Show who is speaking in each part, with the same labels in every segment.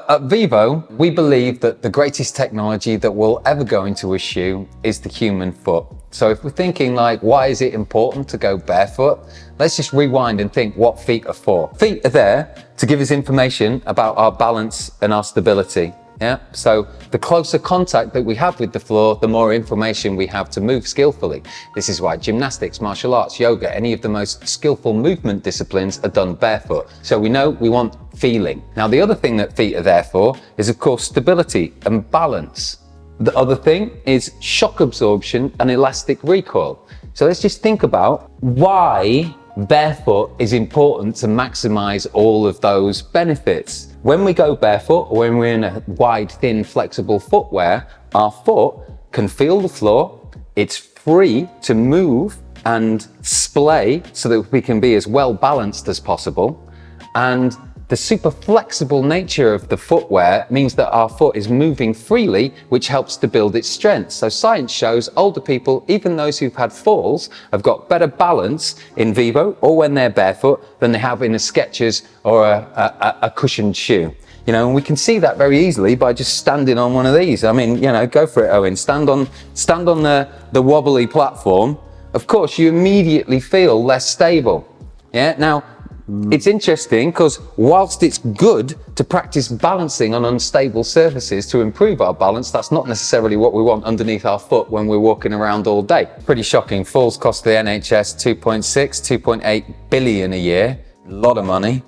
Speaker 1: At Vivo, we believe that the greatest technology that will ever go into a shoe is the human foot. So if we're thinking like, why is it important to go barefoot? Let's just rewind and think what feet are for. Feet are there to give us information about our balance and our stability. Yeah. So the closer contact that we have with the floor, the more information we have to move skillfully. This is why gymnastics, martial arts, yoga, any of the most skillful movement disciplines are done barefoot. So we know we want feeling. Now, the other thing that feet are there for is, of course, stability and balance. The other thing is shock absorption and elastic recoil. So let's just think about why barefoot is important to maximize all of those benefits. When we go barefoot, or when we're in a wide, thin, flexible footwear, our foot can feel the floor, it's free to move and splay so that we can be as well balanced as possible. And the super flexible nature of the footwear means that our foot is moving freely, which helps to build its strength. So science shows older people, even those who've had falls, have got better balance in Vivo or when they're barefoot than they have in a Skechers or a cushioned shoe. You know, and we can see that very easily by just standing on one of these. I mean, you know, go for it, Owen. Stand on the wobbly platform. Of course, you immediately feel less stable. Yeah. Now, it's interesting because whilst it's good to practice balancing on unstable surfaces to improve our balance, that's not necessarily what we want underneath our foot when we're walking around all day. Pretty shocking. Falls cost the NHS 2.8 billion a year, a lot of money.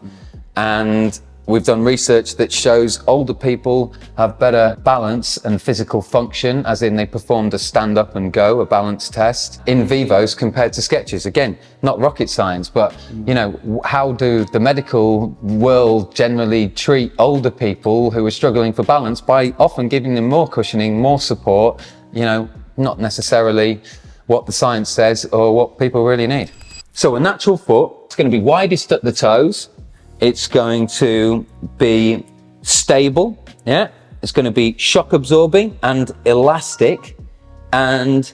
Speaker 1: And we've done research that shows older people have better balance and physical function, as in they performed a stand up and go, a balance test, in Vivos compared to Skechers. Again, not rocket science, but you know, how do the medical world generally treat older people who are struggling for balance? By often giving them more cushioning, more support, you know, not necessarily what the science says or what people really need. So a natural foot, it's going to be widest at the toes. It's going to be stable, yeah? It's going to be shock absorbing and elastic, and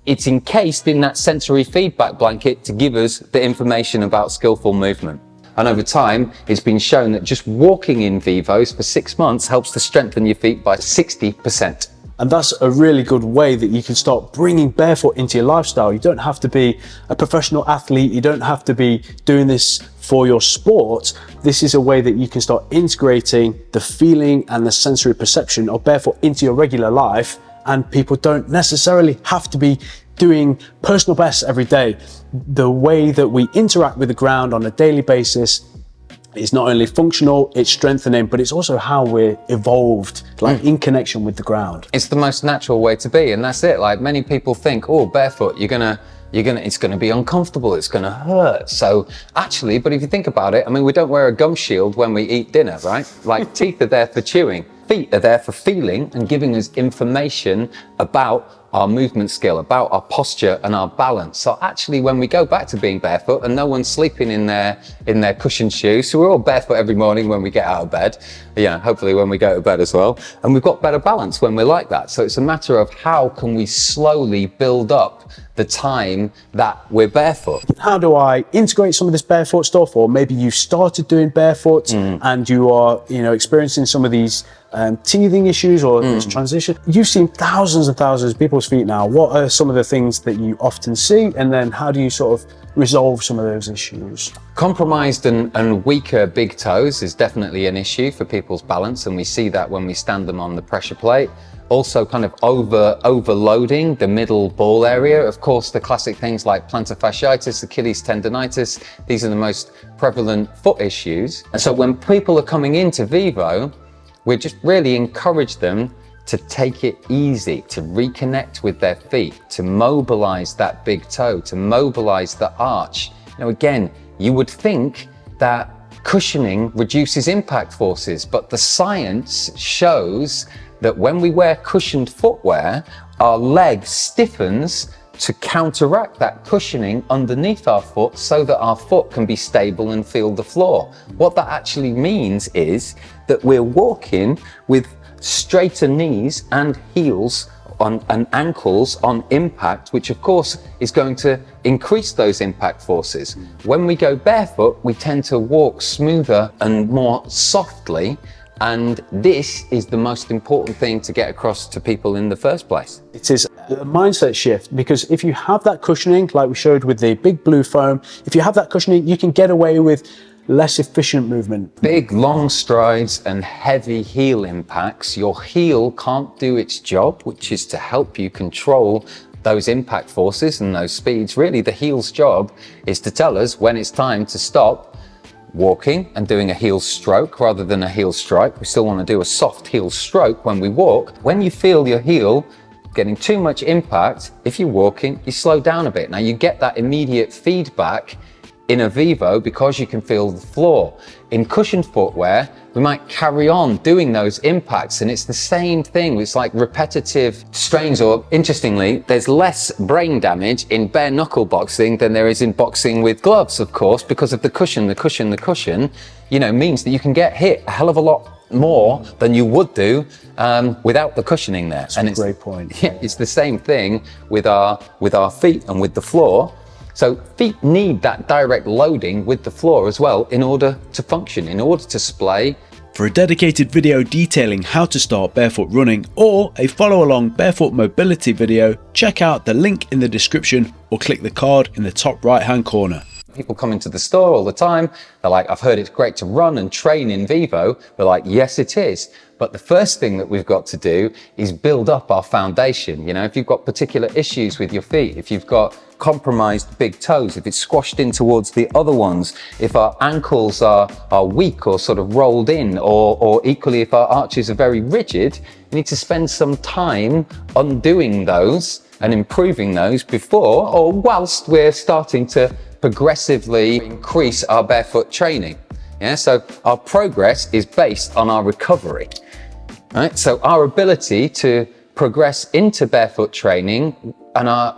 Speaker 1: it's encased in that sensory feedback blanket to give us the information about skillful movement. And over time, it's been shown that just walking in Vivos for 6 months helps to strengthen your feet by 60%.
Speaker 2: And that's a really good way that you can start bringing barefoot into your lifestyle. You don't have to be a professional athlete. You don't have to be doing this for your sport. This is a way that you can start integrating the feeling and the sensory perception of barefoot into your regular life. And people don't necessarily have to be doing personal bests every day. The way that we interact with the ground on a daily basis is not only functional, it's strengthening, but it's also how we're evolved, like in connection with the ground.
Speaker 1: It's the most natural way to be, and that's it. Like many people think, oh, barefoot, it's gonna be uncomfortable, it's gonna hurt. So actually, but if you think about it, I mean, we don't wear a gum shield when we eat dinner, right? Like teeth are there for chewing. Feet are there for feeling and giving us information about our movement skill, about our posture and our balance. So actually, when we go back to being barefoot and no one's sleeping in their cushioned shoes, so we're all barefoot every morning when we get out of bed, you know, hopefully when we go to bed as well, and we've got better balance when we're like that. So it's a matter of how can we slowly build up the time that we're barefoot.
Speaker 2: How do I integrate some of this barefoot stuff? Or maybe you started doing barefoot and you are, you know, experiencing some of these teething issues or this transition. You've seen thousands and thousands of people's feet now. What are some of the things that you often see? And then how do you sort of resolve some of those issues?
Speaker 1: Compromised and weaker big toes is definitely an issue for people's balance, and we see that when we stand them on the pressure plate. Also kind of overloading the middle ball area. Of course, the classic things like plantar fasciitis, Achilles tendonitis, these are the most prevalent foot issues. And so when people are coming into Vivo, we just really encourage them to take it easy, to reconnect with their feet, to mobilize that big toe, to mobilize the arch. Now, again, you would think that cushioning reduces impact forces, but the science shows that when we wear cushioned footwear, our leg stiffens to counteract that cushioning underneath our foot so that our foot can be stable and feel the floor. What that actually means is that we're walking with straighter knees and heels and ankles on impact, which of course is going to increase those impact forces. When we go barefoot, we tend to walk smoother and more softly, And this is the most important thing to get across to people in the first place.
Speaker 2: It is a mindset shift, because if you have that cushioning, like we showed with the big blue foam, if you have that cushioning, you can get away with less efficient movement.
Speaker 1: Big, long strides and heavy heel impacts. Your heel can't do its job, which is to help you control those impact forces and those speeds. Really, the heel's job is to tell us when it's time to stop walking and doing a heel stroke rather than a heel strike. We still want to do a soft heel stroke when we walk. When you feel your heel getting too much impact, if you're walking, you slow down a bit. Now you get that immediate feedback in a Vivo because you can feel the floor. In cushioned footwear, we might carry on doing those impacts, and it's the same thing. It's like repetitive strains, or interestingly, there's less brain damage in bare knuckle boxing than there is in boxing with gloves, of course, because of the cushion. The cushion, you know, means that you can get hit a hell of a lot more than you would do without the cushioning there.
Speaker 2: That's a great point.
Speaker 1: Yeah, it's the same thing with our feet and with the floor. So feet need that direct loading with the floor as well in order to function, in order to splay.
Speaker 3: For a dedicated video detailing how to start barefoot running, or a follow along barefoot mobility video, check out the link in the description or click the card in the top right hand corner.
Speaker 1: People come into the store all the time. They're like, I've heard it's great to run and train in Vivo. We're like, yes, it is. But the first thing that we've got to do is build up our foundation. You know, if you've got particular issues with your feet, if you've got compromised big toes, if it's squashed in towards the other ones, if our ankles are weak or sort of rolled in, or equally if our arches are very rigid, you need to spend some time undoing those and improving those before or whilst we're starting to progressively increase our barefoot training. Yeah, so our progress is based on our recovery, right? So our ability to progress into barefoot training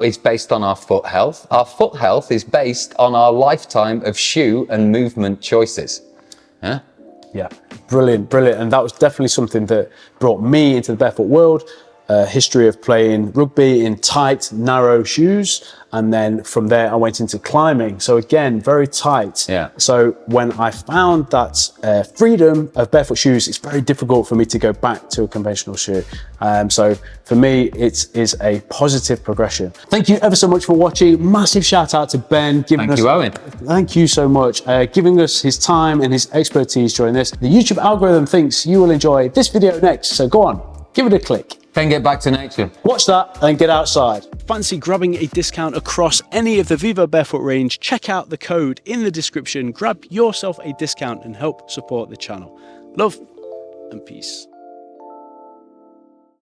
Speaker 1: is based on our foot health. Our foot health is based on our lifetime of shoe and movement choices. Yeah.
Speaker 2: Yeah, brilliant. And that was definitely something that brought me into the barefoot world. History of playing rugby in tight, narrow shoes. And then from there, I went into climbing. So again, very tight.
Speaker 1: Yeah.
Speaker 2: So when I found that freedom of barefoot shoes, it's very difficult for me to go back to a conventional shoe. So for me, it is a positive progression. Thank you ever so much for watching. Massive shout out to Ben.
Speaker 1: Thank you, Owen.
Speaker 2: Thank you so much. Giving us his time and his expertise during this. The YouTube algorithm thinks you will enjoy this video next. So go on, give it a click.
Speaker 1: Then get back to nature.
Speaker 2: Watch that and get outside.
Speaker 3: Fancy grabbing a discount across any of the Vivo Barefoot range? Check out the code in the description. Grab yourself a discount and help support the channel. Love and peace.